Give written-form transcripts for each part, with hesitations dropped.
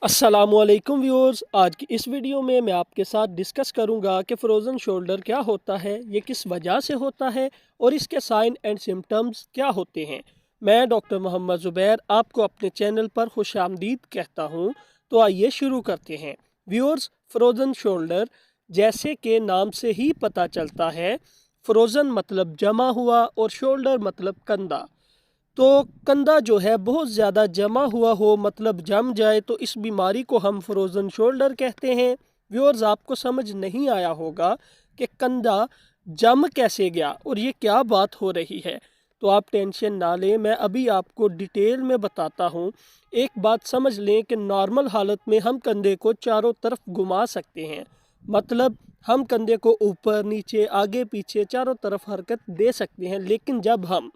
अस्सलामुअलैकुम व्यूअर्स, आज की इस वीडियो में मैं आपके साथ डिस्कस करूंगा कि फ्रोज़न शोल्डर क्या होता है, ये किस वजह से होता है और इसके साइन एंड सिम्टम्स क्या होते हैं। मैं डॉक्टर मोहम्मद ज़ुबैर आपको अपने चैनल पर खुशामदीद कहता हूं। तो आइए शुरू करते हैं। व्यूअर्स, फ्रोज़न शोल्डर जैसे कि नाम से ही पता चलता है, फ्रोज़न मतलब जमा हुआ और शोल्डर मतलब कंधा। तो कंधा जो है बहुत ज़्यादा जमा हुआ हो, मतलब जम जाए, तो इस बीमारी को हम फ्रोज़न शोल्डर कहते हैं। व्यूअर्स, आपको समझ नहीं आया होगा कि कंधा जम कैसे गया और ये क्या बात हो रही है। तो आप टेंशन ना लें, मैं अभी आपको डिटेल में बताता हूँ। एक बात समझ लें कि नॉर्मल हालत में हम कंधे को चारों तरफ घुमा सकते हैं, मतलब हम कंधे को ऊपर नीचे आगे पीछे चारों तरफ हरकत दे सकते हैं। लेकिन जब हम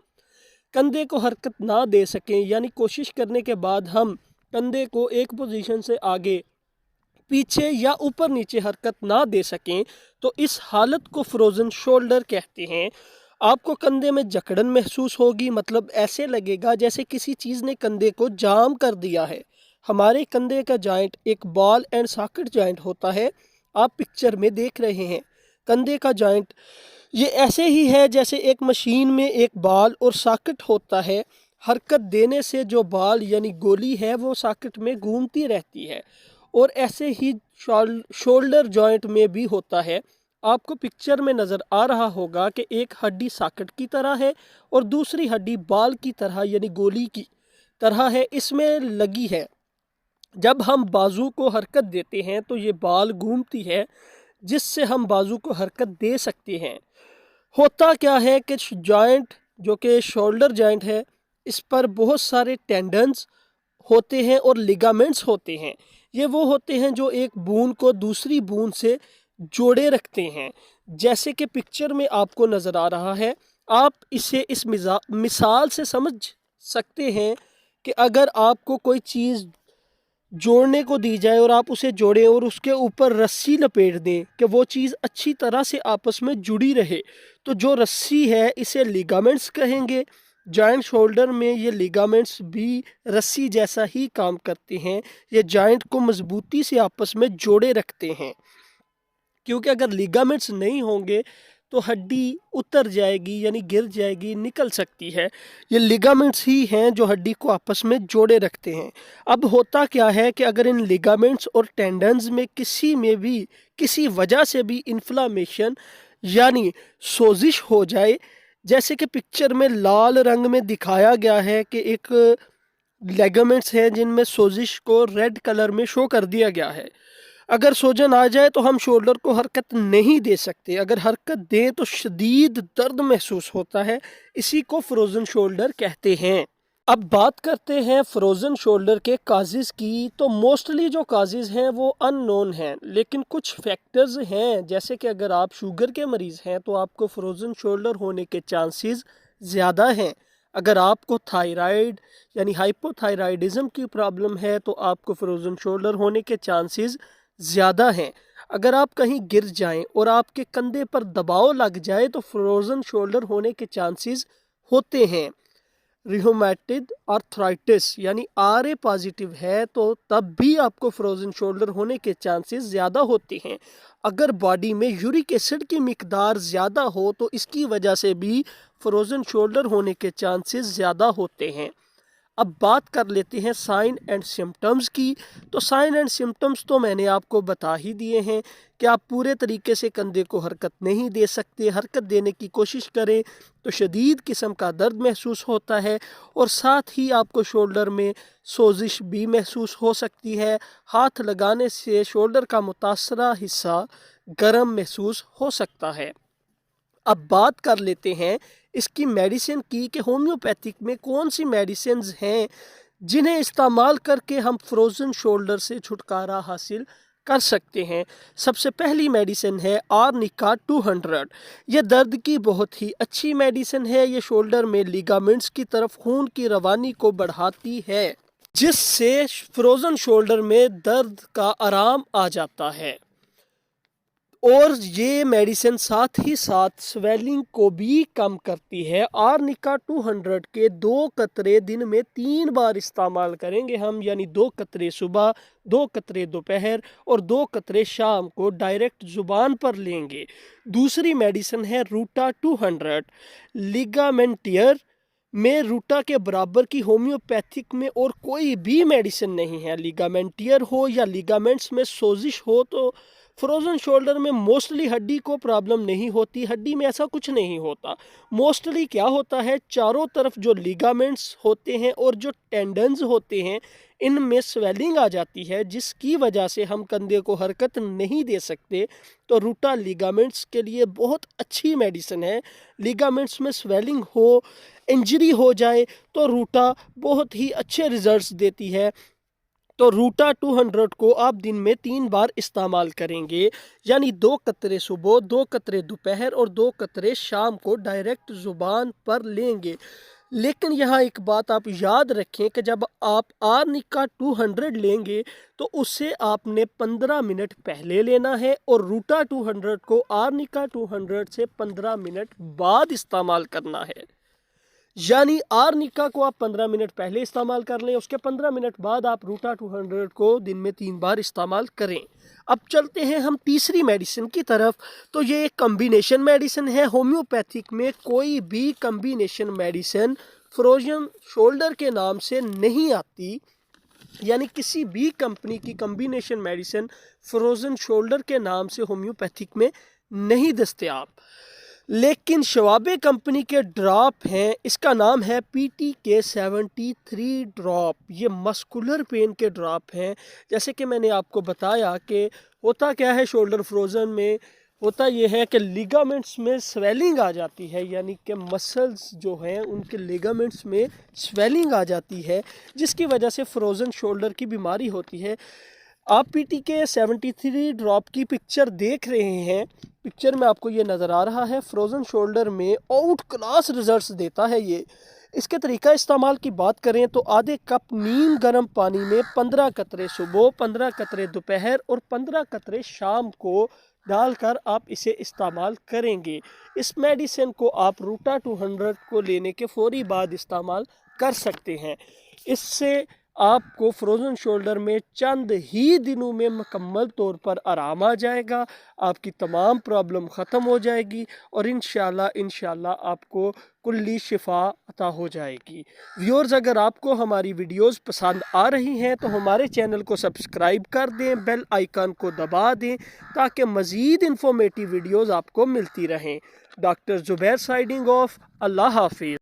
कंधे को हरकत ना दे सकें, यानी कोशिश करने के बाद हम कंधे को एक पोजीशन से आगे पीछे या ऊपर नीचे हरकत ना दे सकें, तो इस हालत को फ्रोज़न शोल्डर कहते हैं। आपको कंधे में जकड़न महसूस होगी, मतलब ऐसे लगेगा जैसे किसी चीज़ ने कंधे को जाम कर दिया है। हमारे कंधे का जॉइंट एक बॉल एंड सॉकेट जॉइंट होता है। आप पिक्चर में देख रहे हैं कंधे का जॉइंट, ये ऐसे ही है जैसे एक मशीन में एक बॉल और सॉकेट होता है। हरकत देने से जो बॉल यानी गोली है वो सॉकेट में घूमती रहती है, और ऐसे ही शोल्डर जॉइंट में भी होता है। आपको पिक्चर में नज़र आ रहा होगा कि एक हड्डी सॉकेट की तरह है और दूसरी हड्डी बॉल की तरह यानी गोली की तरह है, इसमें लगी है। जब हम बाजू को हरकत देते हैं तो ये बॉल घूमती है, जिससे हम बाजू को हरकत दे सकते हैं। होता क्या है कि जॉइंट जो कि शोल्डर जॉइंट है, इस पर बहुत सारे टेंडन्स होते हैं और लिगामेंट्स होते हैं। ये वो होते हैं जो एक बून को दूसरी बून से जोड़े रखते हैं, जैसे कि पिक्चर में आपको नज़र आ रहा है। आप इसे इस मिसाल से समझ सकते हैं कि अगर आपको कोई चीज़ जोड़ने को दी जाए और आप उसे जोड़ें और उसके ऊपर रस्सी लपेट दें कि वो चीज़ अच्छी तरह से आपस में जुड़ी रहे, तो जो रस्सी है इसे लिगामेंट्स कहेंगे। जॉइंट शोल्डर में ये लिगामेंट्स भी रस्सी जैसा ही काम करते हैं। ये जॉइंट को मजबूती से आपस में जोड़े रखते हैं, क्योंकि अगर लिगामेंट्स नहीं होंगे तो हड्डी उतर जाएगी यानी गिर जाएगी, निकल सकती है। ये लिगामेंट्स ही हैं जो हड्डी को आपस में जोड़े रखते हैं। अब होता क्या है कि अगर इन लिगामेंट्स और टेंडन्स में किसी में भी किसी वजह से भी इन्फ्लामेशन यानी सोजिश हो जाए, जैसे कि पिक्चर में लाल रंग में दिखाया गया है कि एक लेगामेंट्स हैं जिनमें सोजिश को रेड कलर में शो कर दिया गया है। अगर सोजन आ जाए तो हम शोल्डर को हरकत नहीं दे सकते। अगर हरकत दें तो शदीद दर्द महसूस होता है। इसी को फ्रोज़न शोल्डर कहते हैं। अब बात करते हैं फ्रोज़न शोल्डर के काजेज़ की। तो मोस्टली जो काजेज़ हैं वो अननोन हैं, लेकिन कुछ फैक्टर्स हैं, जैसे कि अगर आप शुगर के मरीज़ हैं तो आपको फ्रोज़न शोल्डर होने के चांसेस ज़्यादा हैं। अगर आपको थायराइड यानी हाइपोथायराइडिज्म की प्रॉब्लम है तो आपको फ्रोज़न शोल्डर होने के चांसेस ज़्यादा हैं। अगर आप कहीं गिर जाएं और आपके कंधे पर दबाव लग जाए तो फ्रोज़न शोल्डर होने के चांसेस होते हैं। रियोमेटिड आर्थराइटिस यानी आरए पॉजिटिव है तो तब भी आपको फ्रोज़न शोल्डर होने के चांसेस ज़्यादा होते हैं। अगर बॉडी में यूरिक एसिड की मिकदार ज़्यादा हो तो इसकी वजह से भी फ्रोज़न शोल्डर होने के चांसेस ज़्यादा होते हैं। अब बात कर लेते हैं साइन एंड सिम्टम्स की। तो साइन एंड सिम्टम्स तो मैंने आपको बता ही दिए हैं कि आप पूरे तरीके से कंधे को हरकत नहीं दे सकते। हरकत देने की कोशिश करें तो शदीद किस्म का दर्द महसूस होता है, और साथ ही आपको शोल्डर में सोजिश भी महसूस हो सकती है। हाथ लगाने से शोल्डर का मुतासरा हिस्सा गर्म महसूस हो सकता है। अब बात कर लेते हैं इसकी मेडिसिन की कि होम्योपैथिक में कौन सी मेडिसिन हैं जिन्हें इस्तेमाल करके हम फ्रोज़न शोल्डर से छुटकारा हासिल कर सकते हैं। सबसे पहली मेडिसिन है आर्निका 200। यह दर्द की बहुत ही अच्छी मेडिसिन है। ये शोल्डर में लिगामेंट्स की तरफ खून की रवानी को बढ़ाती है, जिससे फ्रोज़न शोल्डर में दर्द का आराम आ जाता है। और ये मेडिसिन साथ ही साथ स्वेलिंग को भी कम करती है। आर्निका 200 के 2 कतरे दिन में 3 बार इस्तेमाल करेंगे हम, यानी 2 कतरे सुबह, 2 कतरे दोपहर और 2 कतरे शाम को डायरेक्ट ज़ुबान पर लेंगे। दूसरी मेडिसिन है रूटा 200। लिगामेंटियर में रूटा के बराबर की होम्योपैथिक में और कोई भी मेडिसिन नहीं है। लिगामेंटियर हो या लिगामेंट्स में सोजिश हो तो फ्रोज़न शोल्डर में मोस्टली हड्डी को प्रॉब्लम नहीं होती, हड्डी में ऐसा कुछ नहीं होता। मोस्टली क्या होता है, चारों तरफ जो लिगामेंट्स होते हैं और जो टेंडन्स होते हैं इनमें स्वेलिंग आ जाती है, जिसकी वजह से हम कंधे को हरकत नहीं दे सकते। तो रूटा लिगामेंट्स के लिए बहुत अच्छी मेडिसिन है। लिगामेंट्स में स्वेलिंग हो, इंजरी हो जाए तो रूटा बहुत ही अच्छे रिजल्ट्स देती है। तो रूटा 200 को आप दिन में 3 बार इस्तेमाल करेंगे, यानी 2 कतरे सुबह, 2 कतरे दोपहर और 2 कतरे शाम को डायरेक्ट ज़ुबान पर लेंगे। लेकिन यहाँ एक बात आप याद रखें कि जब आप आर्निका 200 लेंगे तो उससे आपने 15 मिनट पहले लेना है और रूटा 200 को आर्निका 200 से 15 मिनट बाद इस्तेमाल करना है। यानी आर्निका को आप 15 मिनट पहले इस्तेमाल कर लें, उसके 15 मिनट बाद आप रूटा 200 को दिन में 3 बार इस्तेमाल करें। अब चलते हैं हम तीसरी मेडिसिन की तरफ। तो ये एक कम्बिनेशन मेडिसिन है। होम्योपैथिक में कोई भी कम्बिनेशन मेडिसिन फ्रोज़न शोल्डर के नाम से नहीं आती, यानी किसी भी कंपनी की कम्बिनेशन मेडिसिन फ्रोज़न शोल्डर के नाम से होम्योपैथिक में नहीं दस्तयाब। लेकिन शवाबे कंपनी के ड्रॉप हैं, इसका नाम है PTK 73 ड्रॉप। ये मस्कुलर पेन के ड्रॉप हैं। जैसे कि मैंने आपको बताया कि होता क्या है, शोल्डर फ्रोज़न में होता यह है कि लिगामेंट्स में स्वेलिंग आ जाती है, यानी कि मसल्स जो हैं उनके लिगामेंट्स में स्वेलिंग आ जाती है, जिसकी वजह से फ्रोज़न शोल्डर की बीमारी होती है। आप PTK 73 ड्रॉप की पिक्चर देख रहे हैं, पिक्चर में आपको ये नज़र आ रहा है। फ्रोज़न शोल्डर में आउट क्लास रिजल्ट्स देता है ये। इसके तरीका इस्तेमाल की बात करें तो आधे कप नीम गर्म पानी में 15 कतरे सुबह, 15 कतरे दोपहर और 15 कतरे शाम को डालकर आप इसे इस्तेमाल करेंगे। इस मेडिसिन को आप रूटा 200 को लेने के फौरी बाद इस्तेमाल कर सकते हैं। इससे आपको फ्रोज़न शोल्डर में चंद ही दिनों में मुकम्मल तौर पर आराम आ जाएगा, आपकी तमाम प्रॉब्लम ख़त्म हो जाएगी और इंशाल्लाह आपको कुल्ली शिफा अता हो जाएगी। व्यूअर्स, अगर आपको हमारी वीडियोस पसंद आ रही हैं तो हमारे चैनल को सब्सक्राइब कर दें, बेल आइकन को दबा दें ताकि मज़ीद इंफॉर्मेटिव वीडियोज़ आपको मिलती रहें। Doctor Zubair signing off. अल्लाह हाफिज़।